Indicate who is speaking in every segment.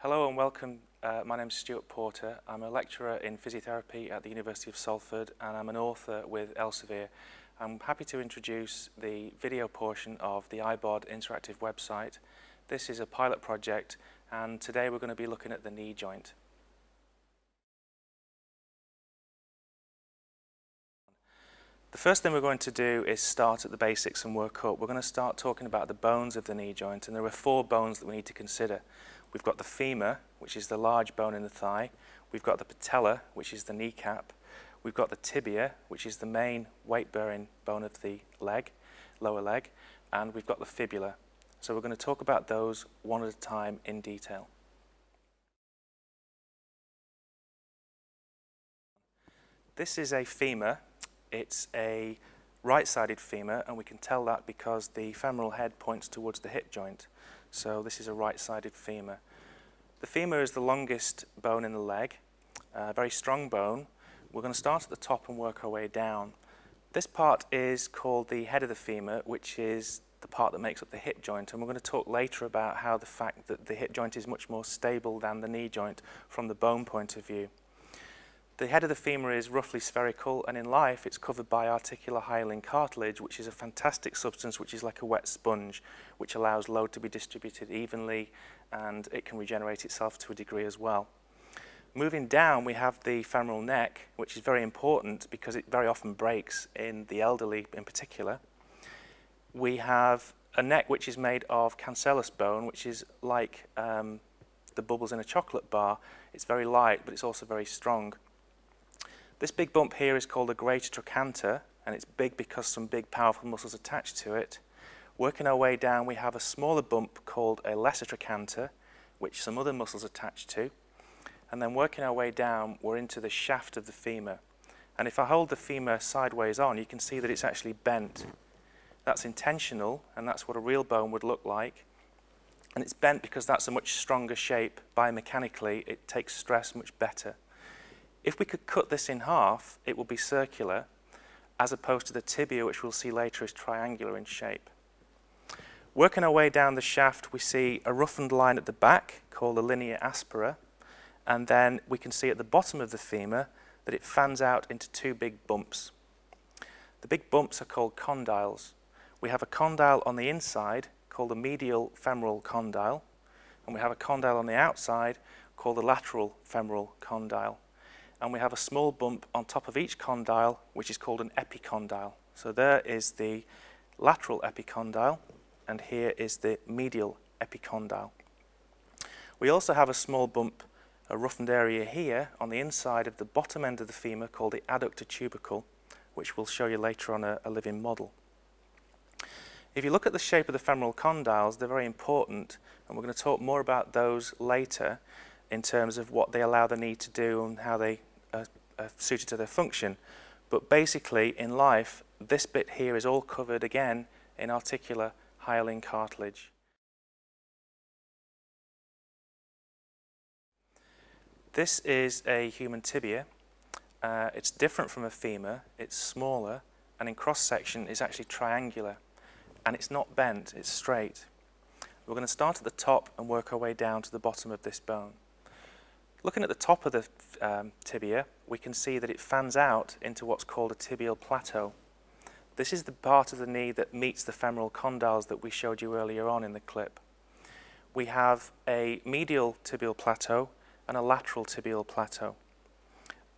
Speaker 1: Hello and welcome. My name is Stuart Porter. I'm a lecturer in physiotherapy at the University of Salford and I'm an author with Elsevier. I'm happy to introduce the video portion of the iBod interactive website. This is a pilot project and today we're going to be looking at the knee joint. The first thing we're going to do is start at the basics and work up. We're going to start talking about the bones of the knee joint, and there are 4 bones that we need to consider. We've got the femur, which is the large bone in the thigh. We've got the patella, which is the kneecap. We've got the tibia, which is the main weight-bearing bone of the leg, lower leg. And we've got the fibula. So we're going to talk about those one at a time in detail. This is a femur. It's a right-sided femur, and we can tell that because the femoral head points towards the hip joint. So this is a right-sided femur. The femur is the longest bone in the leg, a very strong bone. We're going to start at the top and work our way down. This part is called the head of the femur, which is the part that makes up the hip joint, and we're going to talk later about how the fact that the hip joint is much more stable than the knee joint from the bone point of view. The head of the femur is roughly spherical, and in life it's covered by articular hyaline cartilage, which is a fantastic substance which is like a wet sponge, which allows load to be distributed evenly, and it can regenerate itself to a degree as well. Moving down, we have the femoral neck, which is very important because it very often breaks in the elderly in particular. We have a neck which is made of cancellous bone, which is like the bubbles in a chocolate bar. It's very light, but it's also very strong. This big bump here is called a greater trochanter, and it's big because some big powerful muscles attached to it. Working our way down, we have a smaller bump called a lesser trochanter, which some other muscles attach to. And then working our way down, we're into the shaft of the femur. And if I hold the femur sideways on, you can see that it's actually bent. That's intentional, and that's what a real bone would look like. And it's bent because that's a much stronger shape. Biomechanically, it takes stress much better. If we could cut this in half, it will be circular, as opposed to the tibia, which we'll see later is triangular in shape. Working our way down the shaft, we see a roughened line at the back called the linea aspera, and then we can see at the bottom of the femur that it fans out into 2 big bumps. The big bumps are called condyles. We have a condyle on the inside called the medial femoral condyle, and we have a condyle on the outside called the lateral femoral condyle. And we have a small bump on top of each condyle, which is called an epicondyle. So there is the lateral epicondyle, and here is the medial epicondyle. We also have a small bump, a roughened area here on the inside of the bottom end of the femur called the adductor tubercle, which we'll show you later on a living model. If you look at the shape of the femoral condyles, they're very important, and we're going to talk more about those later in terms of what they allow the knee to do and how they are suited to their function. But basically, in life, this bit here is all covered again in articular hyaline cartilage. This is a human tibia. It's different from a femur. It's smaller, and in cross-section is actually triangular. And it's not bent, it's straight. We're going to start at the top and work our way down to the bottom of this bone. Looking at the top of the tibia, we can see that it fans out into what's called a tibial plateau. This is the part of the knee that meets the femoral condyles that we showed you earlier on in the clip. We have a medial tibial plateau and a lateral tibial plateau.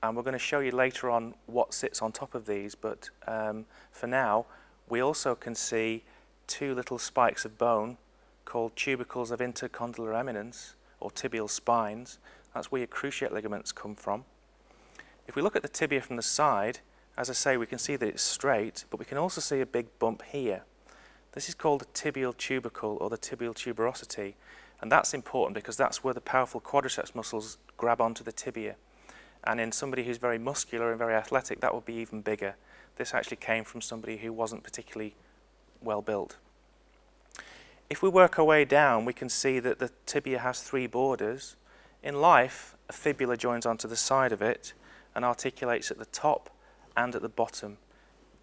Speaker 1: And we're going to show you later on what sits on top of these, but for now, we also can see 2 little spikes of bone called tubercles of intercondylar eminence, or tibial spines. That's where your cruciate ligaments come from. If we look at the tibia from the side, as I say, we can see that it's straight, but we can also see a big bump here. This is called the tibial tubercle, or the tibial tuberosity, and that's important because that's where the powerful quadriceps muscles grab onto the tibia. And in somebody who's very muscular and very athletic, that will be even bigger. This actually came from somebody who wasn't particularly well built. If we work our way down, we can see that the tibia has 3 borders. In life, a fibula joins onto the side of it and articulates at the top and at the bottom.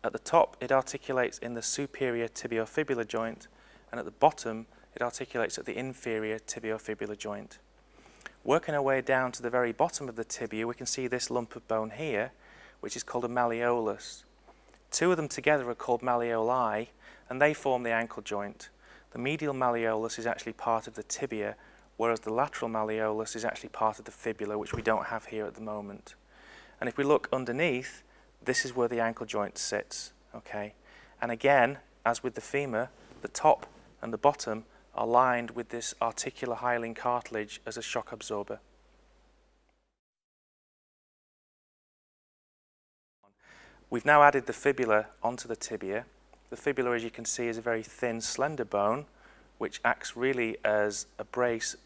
Speaker 1: At the top, it articulates in the superior tibiofibular joint, and at the bottom, it articulates at the inferior tibiofibular joint. Working our way down to the very bottom of the tibia, we can see this lump of bone here, which is called a malleolus. Two of them together are called malleoli, and they form the ankle joint. The medial malleolus is actually part of the tibia, whereas the lateral malleolus is actually part of the fibula, which we don't have here at the moment. And if we look underneath, this is where the ankle joint sits, okay? And again, as with the femur, the top and the bottom are lined with this articular hyaline cartilage as a shock absorber. We've now added the fibula onto the tibia. The fibula, as you can see, is a very thin, slender bone, which acts really as a brace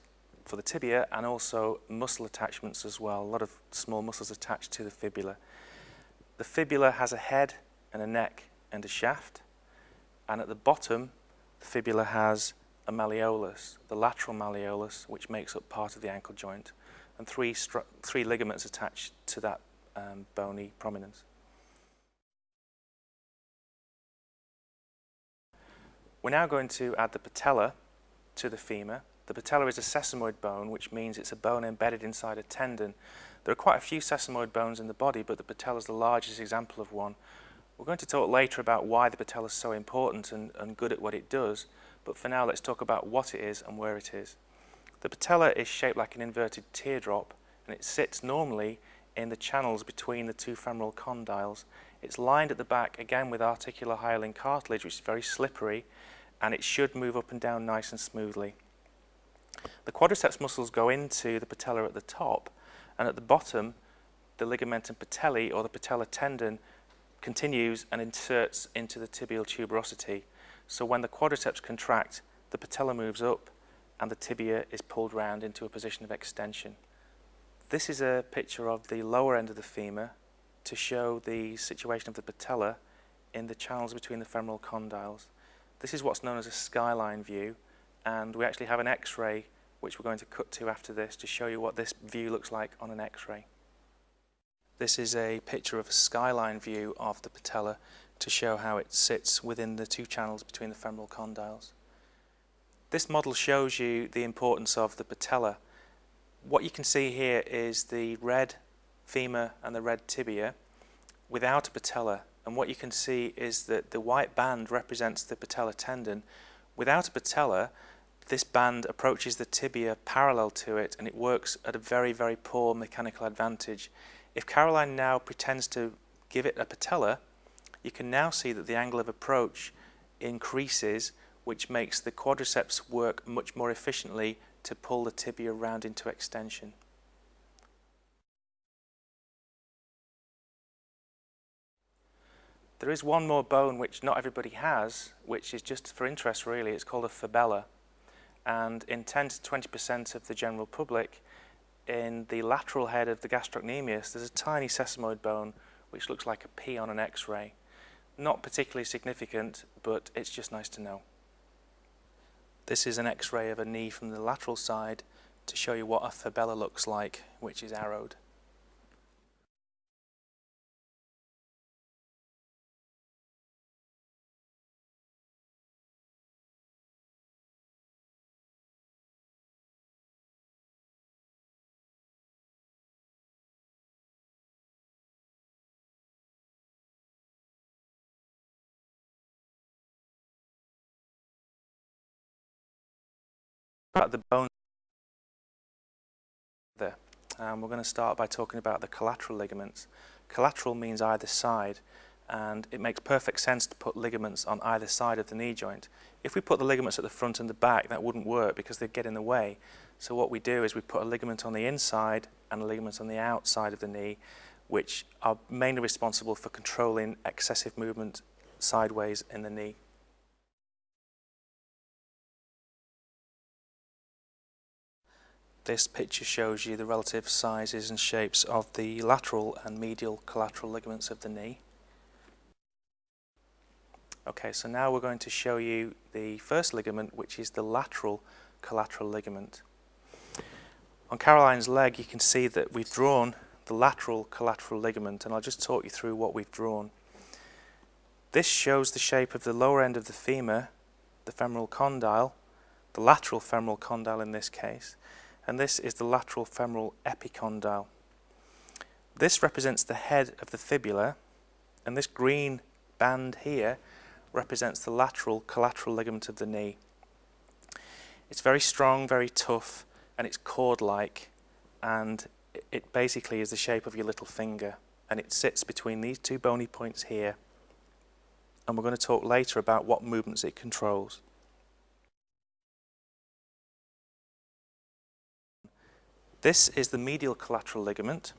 Speaker 1: for the tibia and also muscle attachments as well. A lot of small muscles attached to the fibula. The fibula has a head and a neck and a shaft, and at the bottom, the fibula has a malleolus, the lateral malleolus, which makes up part of the ankle joint, and three ligaments attached to that bony prominence. We're now going to add the patella to the femur. The patella is a sesamoid bone, which means it's a bone embedded inside a tendon. There are quite a few sesamoid bones in the body, but the patella is the largest example of one. We're going to talk later about why the patella is so important and good at what it does, but for now let's talk about what it is and where it is. The patella is shaped like an inverted teardrop, and it sits normally in the channels between the two femoral condyles. It's lined at the back again with articular hyaline cartilage, which is very slippery, and it should move up and down nice and smoothly. The quadriceps muscles go into the patella at the top, and at the bottom the ligamentum patellae, or the patella tendon, continues and inserts into the tibial tuberosity. So when the quadriceps contract, the patella moves up and the tibia is pulled round into a position of extension. This is a picture of the lower end of the femur to show the situation of the patella in the channels between the femoral condyles. This is what's known as a skyline view, and we actually have an X-ray which we're going to cut to after this to show you what this view looks like on an X-ray. This is a picture of a skyline view of the patella to show how it sits within the two channels between the femoral condyles. This model shows you the importance of the patella. What you can see here is the red femur and the red tibia without a patella, and what you can see is that the white band represents the patella tendon. Without a patella, this band approaches the tibia parallel to it, and it works at a very, very poor mechanical advantage. If Caroline now pretends to give it a patella, you can now see that the angle of approach increases, which makes the quadriceps work much more efficiently to pull the tibia round into extension. There is one more bone which not everybody has, which is just for interest really. It's called a fabella. And in 10 to 20% of the general public, in the lateral head of the gastrocnemius, there's a tiny sesamoid bone which looks like a pea on an X-ray. Not particularly significant, but it's just nice to know. This is an X-ray of a knee from the lateral side to show you what a fabella looks like, which is arrowed. About the bone there. We're going to start by talking about the collateral ligaments. Collateral means either side, and it makes perfect sense to put ligaments on either side of the knee joint. If we put the ligaments at the front and the back, that wouldn't work because they'd get in the way. So what we do is we put a ligament on the inside and a ligament on the outside of the knee, which are mainly responsible for controlling excessive movement sideways in the knee. This picture shows you the relative sizes and shapes of the lateral and medial collateral ligaments of the knee. Okay, so now we're going to show you the first ligament, which is the lateral collateral ligament. On Caroline's leg, you can see that we've drawn the lateral collateral ligament, and I'll just talk you through what we've drawn. This shows the shape of the lower end of the femur, the femoral condyle, the lateral femoral condyle in this case, and this is the lateral femoral epicondyle. This represents the head of the fibula, and this green band here represents the lateral collateral ligament of the knee. It's very strong, very tough, and it's cord-like, and it basically is the shape of your little finger, and it sits between these two bony points here. And we're going to talk later about what movements it controls. This is the medial collateral ligament.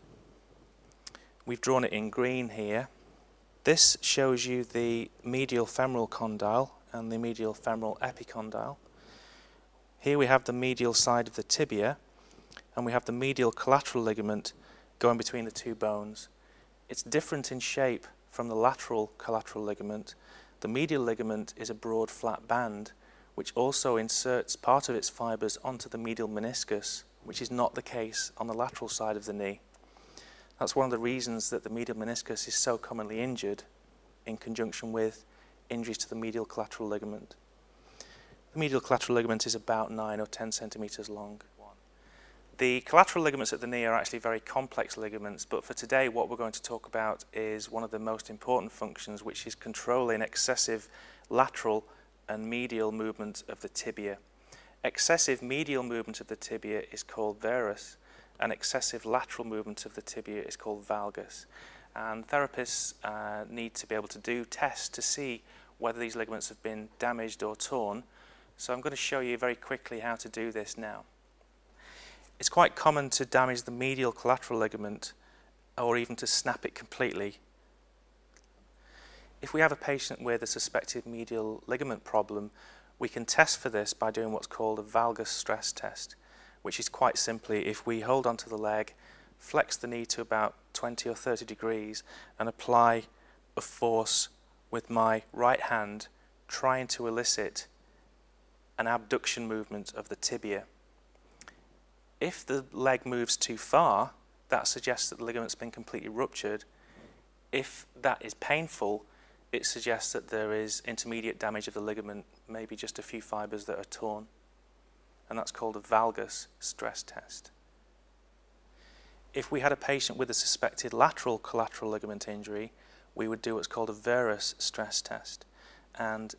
Speaker 1: We've drawn it in green here. This shows you the medial femoral condyle and the medial femoral epicondyle. Here we have the medial side of the tibia, and we have the medial collateral ligament going between the two bones. It's different in shape from the lateral collateral ligament. The medial ligament is a broad flat band which also inserts part of its fibers onto the medial meniscus, which is not the case on the lateral side of the knee. That's one of the reasons that the medial meniscus is so commonly injured in conjunction with injuries to the medial collateral ligament. The medial collateral ligament is about 9 or 10 centimeters long. The collateral ligaments at the knee are actually very complex ligaments, but for today what we're going to talk about is one of the most important functions, which is controlling excessive lateral and medial movement of the tibia. Excessive medial movement of the tibia is called varus, and excessive lateral movement of the tibia is called valgus. And therapists need to be able to do tests to see whether these ligaments have been damaged or torn. So I'm going to show you very quickly how to do this now. It's quite common to damage the medial collateral ligament or even to snap it completely. If we have a patient with a suspected medial ligament problem, we can test for this by doing what's called a valgus stress test, which is quite simply if we hold onto the leg, flex the knee to about 20 or 30 degrees and apply a force with my right hand, trying to elicit an abduction movement of the tibia. If the leg moves too far, that suggests that the ligament's been completely ruptured. If that is painful, it suggests that there is intermediate damage of the ligament, maybe just a few fibers that are torn. And that's called a valgus stress test. If we had a patient with a suspected lateral collateral ligament injury, we would do what's called a varus stress test. And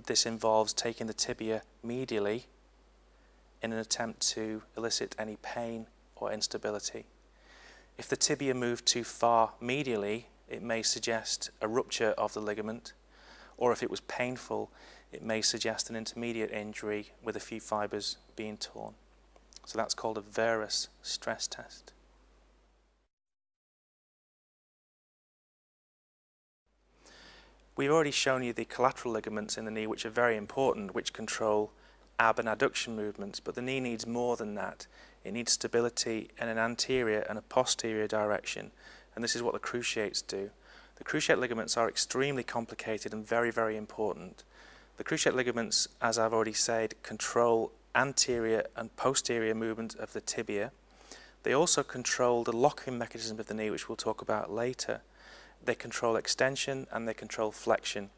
Speaker 1: this involves taking the tibia medially in an attempt to elicit any pain or instability. If the tibia moved too far medially, it may suggest a rupture of the ligament, or if it was painful, it may suggest an intermediate injury with a few fibers being torn. So that's called a varus stress test. We've already shown you the collateral ligaments in the knee, which are very important, which control ab and adduction movements, but the knee needs more than that. It needs stability in an anterior and a posterior direction, and this is what the cruciates do. The cruciate ligaments are extremely complicated and very, very important. The cruciate ligaments, as I've already said, control anterior and posterior movement of the tibia. They also control the locking mechanism of the knee, which we'll talk about later. They control extension and they control flexion.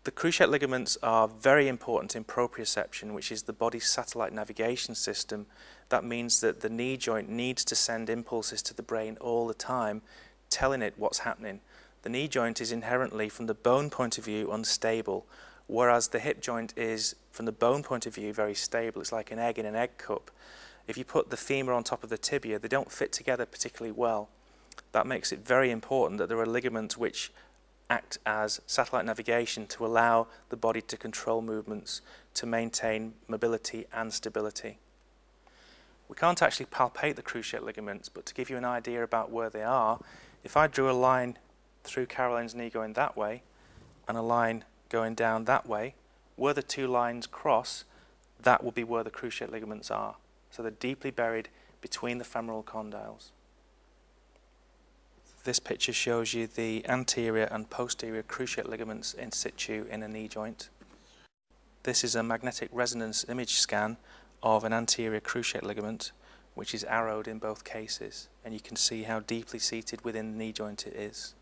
Speaker 1: The cruciate ligaments are very important in proprioception, which is the body's satellite navigation system. That means that the knee joint needs to send impulses to the brain all the time, telling it what's happening. The knee joint is inherently, from the bone point of view, unstable, whereas the hip joint is, from the bone point of view, very stable. It's like an egg in an egg cup. If you put the femur on top of the tibia, they don't fit together particularly well. That makes it very important that there are ligaments which act as satellite navigation to allow the body to control movements, to maintain mobility and stability. We can't actually palpate the cruciate ligaments, but to give you an idea about where they are, if I drew a line through Caroline's knee going that way and a line going down that way, where the two lines cross, that will be where the cruciate ligaments are. So they're deeply buried between the femoral condyles. This picture shows you the anterior and posterior cruciate ligaments in situ in a knee joint. This is a magnetic resonance image scan of an anterior cruciate ligament, which is arrowed in both cases, and you can see how deeply seated within the knee joint it is.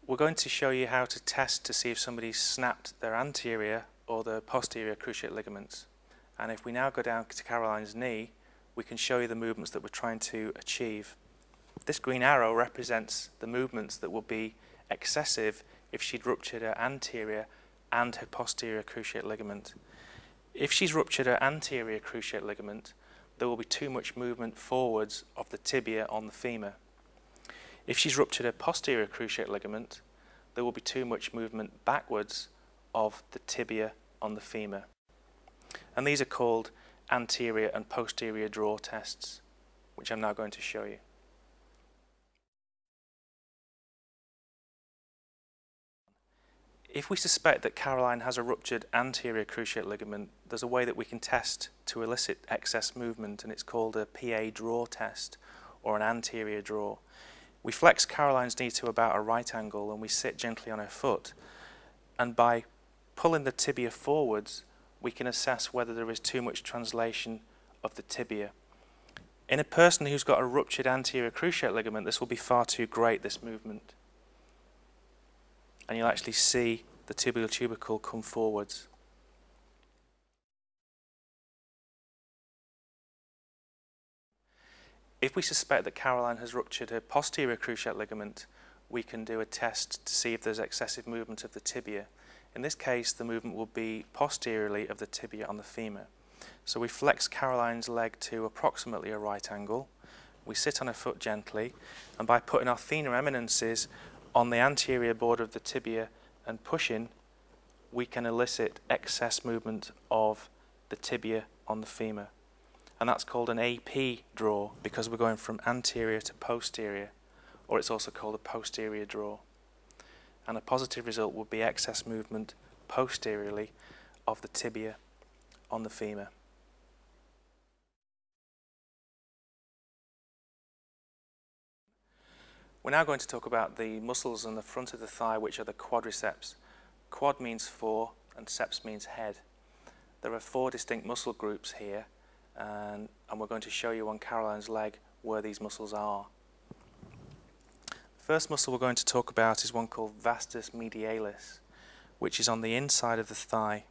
Speaker 1: We're going to show you how to test to see if somebody's snapped their anterior or their posterior cruciate ligaments. And if we now go down to Caroline's knee, we can show you the movements that we're trying to achieve. This green arrow represents the movements that will be excessive if she'd ruptured her anterior and her posterior cruciate ligament. If she's ruptured her anterior cruciate ligament, there will be too much movement forwards of the tibia on the femur. If she's ruptured her posterior cruciate ligament, there will be too much movement backwards of the tibia on the femur. And these are called anterior and posterior draw tests, which I'm now going to show you. If we suspect that Caroline has a ruptured anterior cruciate ligament, there's a way that we can test to elicit excess movement, and it's called a PA draw test, or an anterior draw. We flex Caroline's knee to about a right angle and we sit gently on her foot, and by pulling the tibia forwards, we can assess whether there is too much translation of the tibia. In a person who's got a ruptured anterior cruciate ligament, this will be far too great, this movement. And you'll actually see the tibial tubercle come forwards. If we suspect that Caroline has ruptured her posterior cruciate ligament, we can do a test to see if there's excessive movement of the tibia. In this case, the movement will be posteriorly of the tibia on the femur. So we flex Caroline's leg to approximately a right angle. We sit on her foot gently, and by putting our thenar eminences on the anterior border of the tibia and pushing, we can elicit excess movement of the tibia on the femur. And that's called an AP draw because we're going from anterior to posterior, or it's also called a posterior draw. And a positive result would be excess movement posteriorly of the tibia on the femur. We're now going to talk about the muscles on the front of the thigh, which are the quadriceps. Quad means four and ceps means head. There are four distinct muscle groups here, and we're going to show you on Caroline's leg where these muscles are. The first muscle we're going to talk about is one called vastus medialis, which is on the inside of the thigh.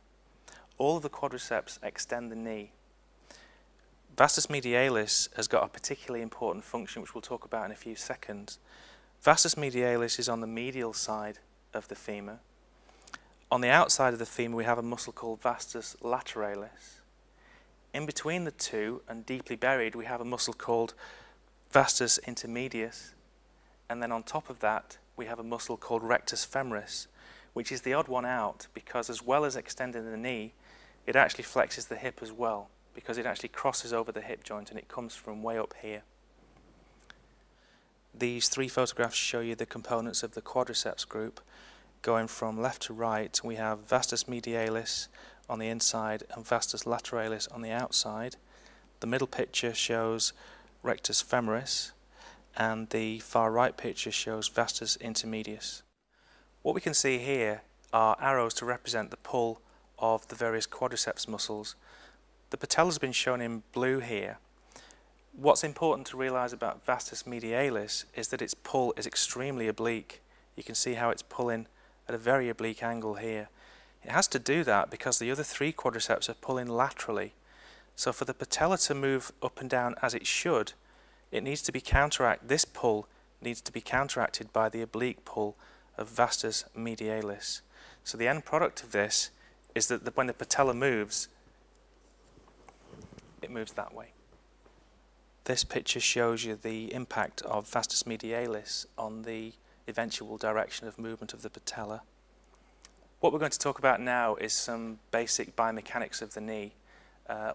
Speaker 1: All of the quadriceps extend the knee. Vastus medialis has got a particularly important function, which we'll talk about in a few seconds. Vastus medialis is on the medial side of the femur. On the outside of the femur, we have a muscle called vastus lateralis. In between the two, and deeply buried, we have a muscle called vastus intermedius. And then on top of that, we have a muscle called rectus femoris, which is the odd one out because as well as extending the knee, it actually flexes the hip as well, because it actually crosses over the hip joint and it comes from way up here. These three photographs show you the components of the quadriceps group. Going from left to right, we have vastus medialis on the inside and vastus lateralis on the outside. The middle picture shows rectus femoris, and the far right picture shows vastus intermedius. What we can see here are arrows to represent the pull of the various quadriceps muscles. The patella has been shown in blue here. What's important to realize about vastus medialis is that its pull is extremely oblique. You can see how it's pulling at a very oblique angle here. It has to do that because the other three quadriceps are pulling laterally. So for the patella to move up and down as it should, it needs to be this pull needs to be counteracted by the oblique pull of vastus medialis. So the end product of this is that when the patella moves, it moves that way. This picture shows you the impact of vastus medialis on the eventual direction of movement of the patella. What we're going to talk about now is some basic biomechanics of the knee.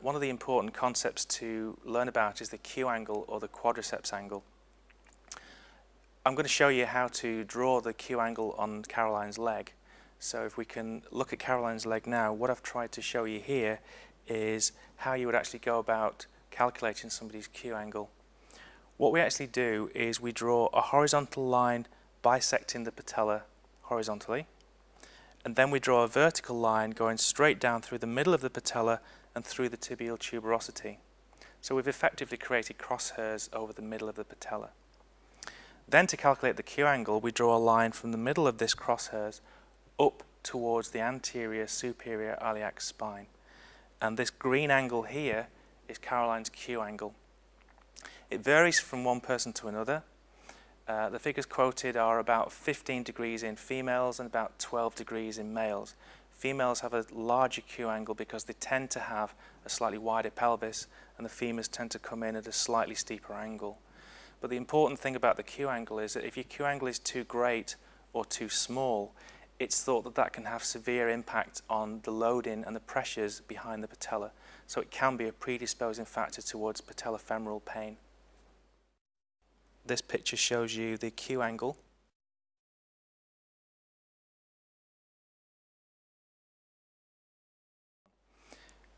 Speaker 1: One of the important concepts to learn about is the Q angle or the quadriceps angle. I'm going to show you how to draw the Q angle on Caroline's leg. So if we can look at Caroline's leg now, what I've tried to show you here is how you would actually go about calculating somebody's Q angle. What we actually do is we draw a horizontal line bisecting the patella horizontally, and then we draw a vertical line going straight down through the middle of the patella and through the tibial tuberosity. So we've effectively created crosshairs over the middle of the patella. Then to calculate the Q angle, we draw a line from the middle of this crosshairs up towards the anterior superior iliac spine. and this green angle here is Caroline's Q angle. It varies from one person to another. The figures quoted are about 15 degrees in females and about 12 degrees in males. Females have a larger Q angle because they tend to have a slightly wider pelvis, and the femurs tend to come in at a slightly steeper angle. But the important thing about the Q angle is that if your Q angle is too great or too small, it's thought that that can have severe impact on the loading and the pressures behind the patella. So it can be a predisposing factor towards patellofemoral pain. This picture shows you the Q angle.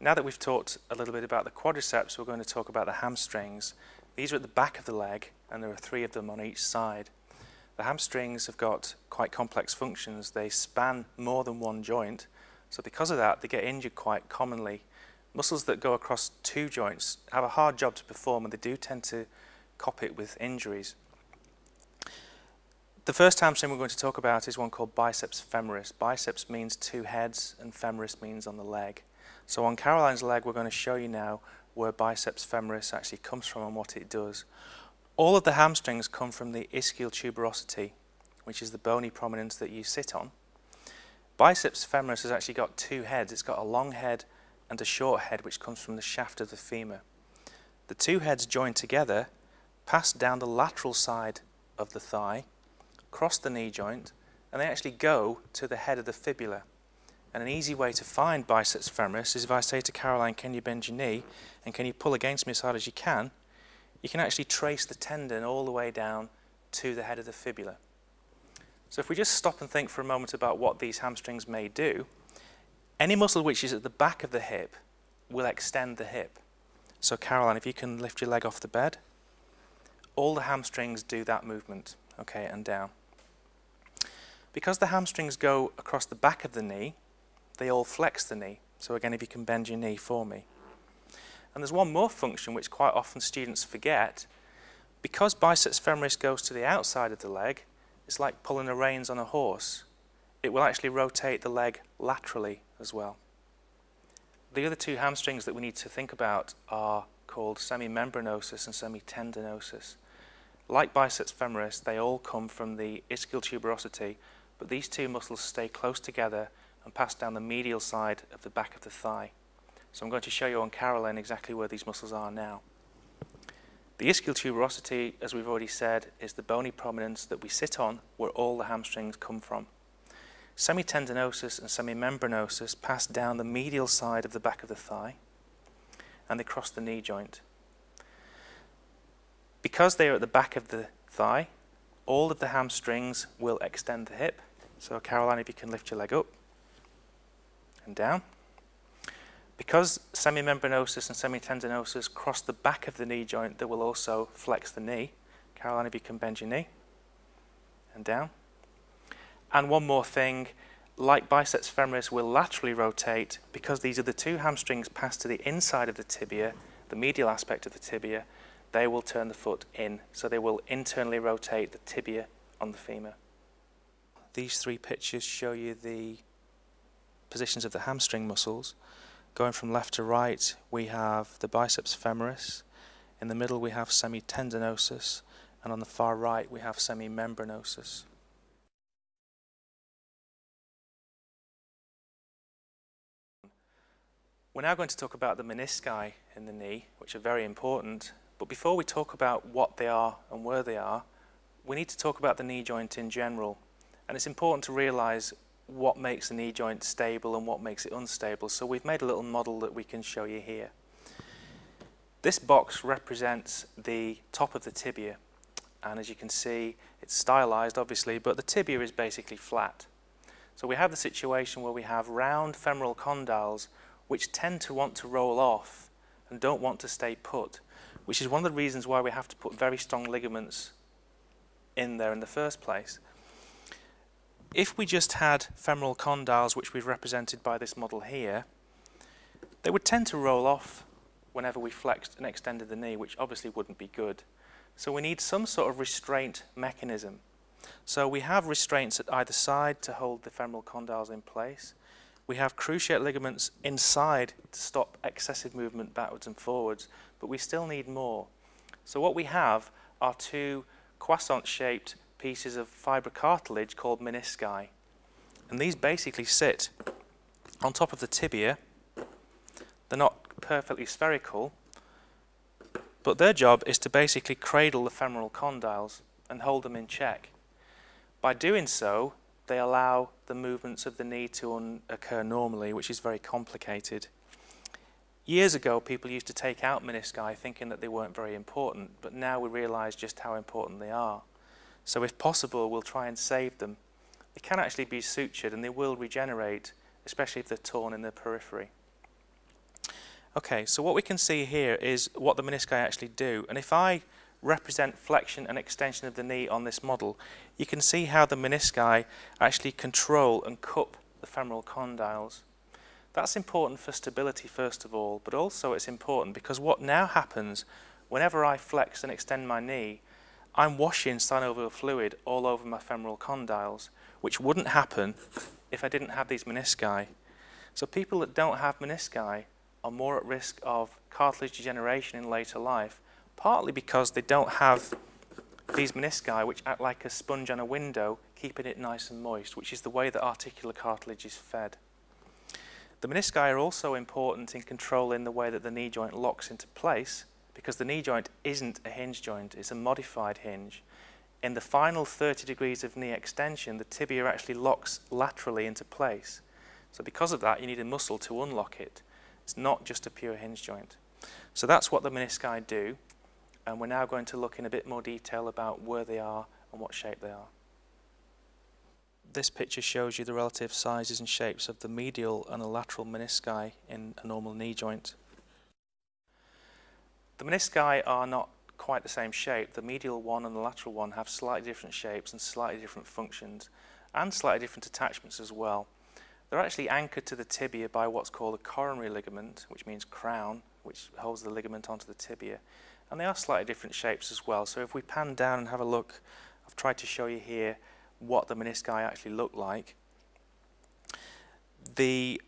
Speaker 1: Now that we've talked a little bit about the quadriceps, we're going to talk about the hamstrings. These are at the back of the leg, and there are 3 of them on each side. The hamstrings have got quite complex functions. They span more than one joint, so because of that, they get injured quite commonly. Muscles that go across 2 joints have a hard job to perform, and they do tend to cop it with injuries. The first hamstring we're going to talk about is one called biceps femoris. Biceps means 2 heads, and femoris means on the leg. So on Caroline's leg, we're going to show you now where biceps femoris actually comes from and what it does. All of the hamstrings come from the ischial tuberosity, which is the bony prominence that you sit on. Biceps femoris has actually got 2 heads. It's got a long head and a short head, which comes from the shaft of the femur. The 2 heads join together, pass down the lateral side of the thigh, cross the knee joint, and they actually go to the head of the fibula. And an easy way to find biceps femoris is if I say to Caroline, can you bend your knee, and can you pull against me as hard as you can actually trace the tendon all the way down to the head of the fibula. So if we just stop and think for a moment about what these hamstrings may do, any muscle which is at the back of the hip will extend the hip. So Caroline, if you can lift your leg off the bed, all the hamstrings do that movement, okay, and down. Because the hamstrings go across the back of the knee, they all flex the knee. So again, if you can bend your knee for me. And there's one more function which quite often students forget. Because biceps femoris goes to the outside of the leg, it's like pulling the reins on a horse. It will actually rotate the leg laterally as well. The other 2 hamstrings that we need to think about are called semimembranosus and semitendinosus. Like biceps femoris, they all come from the ischial tuberosity, but these 2 muscles stay close together and pass down the medial side of the back of the thigh. So I'm going to show you on Caroline exactly where these muscles are now. The ischial tuberosity, as we've already said, is the bony prominence that we sit on where all the hamstrings come from. Semitendinosus and semimembranosus pass down the medial side of the back of the thigh, and they cross the knee joint. Because they are at the back of the thigh, all of the hamstrings will extend the hip. So Caroline, if you can lift your leg up and down. Because semimembranosus and semitendinosus cross the back of the knee joint, they will also flex the knee. Caroline, if you can bend your knee and down. And one more thing, like biceps femoris will laterally rotate, because these are the 2 hamstrings pass to the inside of the tibia, the medial aspect of the tibia, they will turn the foot in. So they will internally rotate the tibia on the femur. These 3 pictures show you the positions of the hamstring muscles. Going from left to right, we have the biceps femoris. In the middle, we have semitendinosus. And on the far right, we have semimembranosus. We're now going to talk about the menisci in the knee, which are very important. But before we talk about what they are and where they are, we need to talk about the knee joint in general. And it's important to realize what makes the knee joint stable and what makes it unstable. So we've made a little model that we can show you here. This box represents the top of the tibia. And as you can see, it's stylized obviously, but the tibia is basically flat. So we have the situation where we have round femoral condyles which tend to want to roll off and don't want to stay put, which is one of the reasons why we have to put very strong ligaments in there in the first place. If we just had femoral condyles, which we've represented by this model here, they would tend to roll off whenever we flexed and extended the knee, which obviously wouldn't be good. So we need some sort of restraint mechanism. So we have restraints at either side to hold the femoral condyles in place. We have cruciate ligaments inside to stop excessive movement backwards and forwards, but we still need more. So what we have are two croissant-shaped pieces of fibrocartilage called menisci. And these basically sit on top of the tibia. They're not perfectly spherical, but their job is to basically cradle the femoral condyles and hold them in check. By doing so, they allow the movements of the knee to occur normally, which is very complicated. Years ago, people used to take out menisci thinking that they weren't very important, but now we realize just how important they are. So if possible, we'll try and save them. They can actually be sutured and they will regenerate, especially if they're torn in the periphery. Okay, so what we can see here is what the menisci actually do. And if I represent flexion and extension of the knee on this model, you can see how the menisci actually control and cup the femoral condyles. That's important for stability first of all, but also it's important because what now happens whenever I flex and extend my knee, I'm washing synovial fluid all over my femoral condyles, which wouldn't happen if I didn't have these menisci. So people that don't have menisci are more at risk of cartilage degeneration in later life, partly because they don't have these menisci which act like a sponge on a window, keeping it nice and moist, which is the way that articular cartilage is fed. The menisci are also important in controlling the way that the knee joint locks into place, because the knee joint isn't a hinge joint, it's a modified hinge. In the final 30 degrees of knee extension, the tibia actually locks laterally into place. So because of that, you need a muscle to unlock it. It's not just a pure hinge joint. So that's what the menisci do, and we're now going to look in a bit more detail about where they are and what shape they are. This picture shows you the relative sizes and shapes of the medial and the lateral menisci in a normal knee joint. The menisci are not quite the same shape. The medial one and the lateral one have slightly different shapes and slightly different functions, and slightly different attachments as well. They're actually anchored to the tibia by what's called a coronary ligament, which means crown, which holds the ligament onto the tibia. And they are slightly different shapes as well. So if we pan down and have a look, I've tried to show you here what the menisci actually look like. The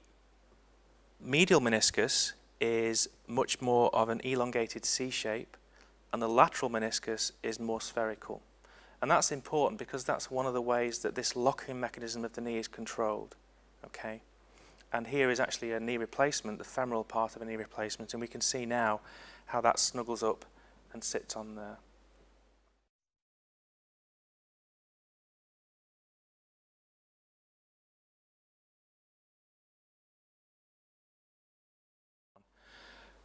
Speaker 1: medial meniscus is much more of an elongated C shape, and the lateral meniscus is more spherical. And that's important because that's one of the ways that this locking mechanism of the knee is controlled. Okay, and here is actually a knee replacement, the femoral part of a knee replacement, and we can see now how that snuggles up and sits on there.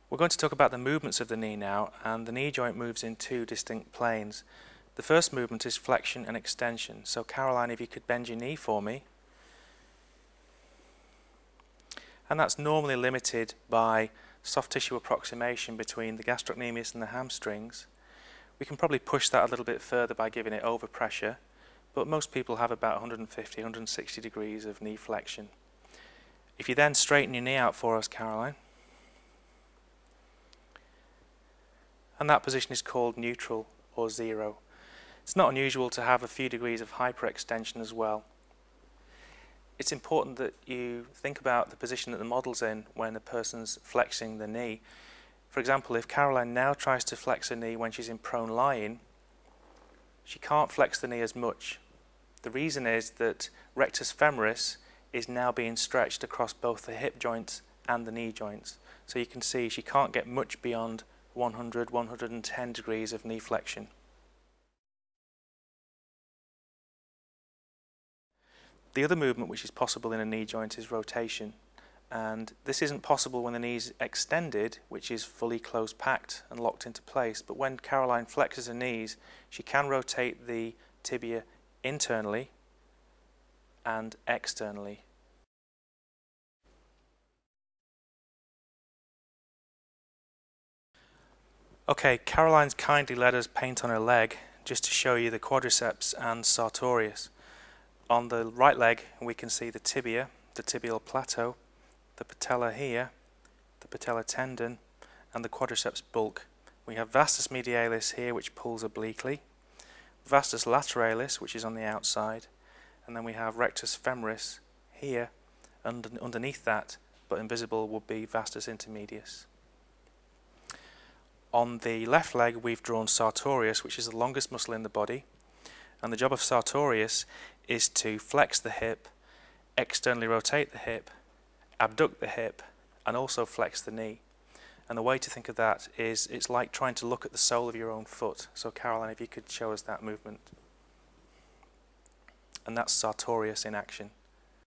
Speaker 1: We're going to talk about the movements of the knee now, and the knee joint moves in two distinct planes. The first movement is flexion and extension. So Caroline, if you could bend your knee for me. And that's normally limited by soft tissue approximation between the gastrocnemius and the hamstrings. We can probably push that a little bit further by giving it overpressure, but most people have about 150, 160 degrees of knee flexion. If you then straighten your knee out for us, Caroline, and that position is called neutral or zero. It's not unusual to have a few degrees of hyperextension as well. It's important that you think about the position that the model's in when a person's flexing the knee. For example, if Caroline now tries to flex her knee when she's in prone lying, she can't flex the knee as much. The reason is that rectus femoris is now being stretched across both the hip joints and the knee joints. So you can see she can't get much beyond 100, 110 degrees of knee flexion. The other movement which is possible in a knee joint is rotation, and this isn't possible when the knee is extended, which is fully closed packed and locked into place, but when Caroline flexes her knees, she can rotate the tibia internally and externally. Okay, Caroline's kindly let us paint on her leg just to show you the quadriceps and sartorius. On the right leg, we can see the tibia, the tibial plateau, the patella here, the patella tendon, and the quadriceps bulk. We have vastus medialis here, which pulls obliquely, vastus lateralis, which is on the outside, and then we have rectus femoris here, and underneath that, but invisible, would be vastus intermedius. On the left leg we've drawn Sartorius, which is the longest muscle in the body, and the job of Sartorius is to flex the hip, externally rotate the hip, abduct the hip, and also flex the knee. And the way to think of that is it's like trying to look at the sole of your own foot. So Caroline, if you could show us that movement. And that's Sartorius in action.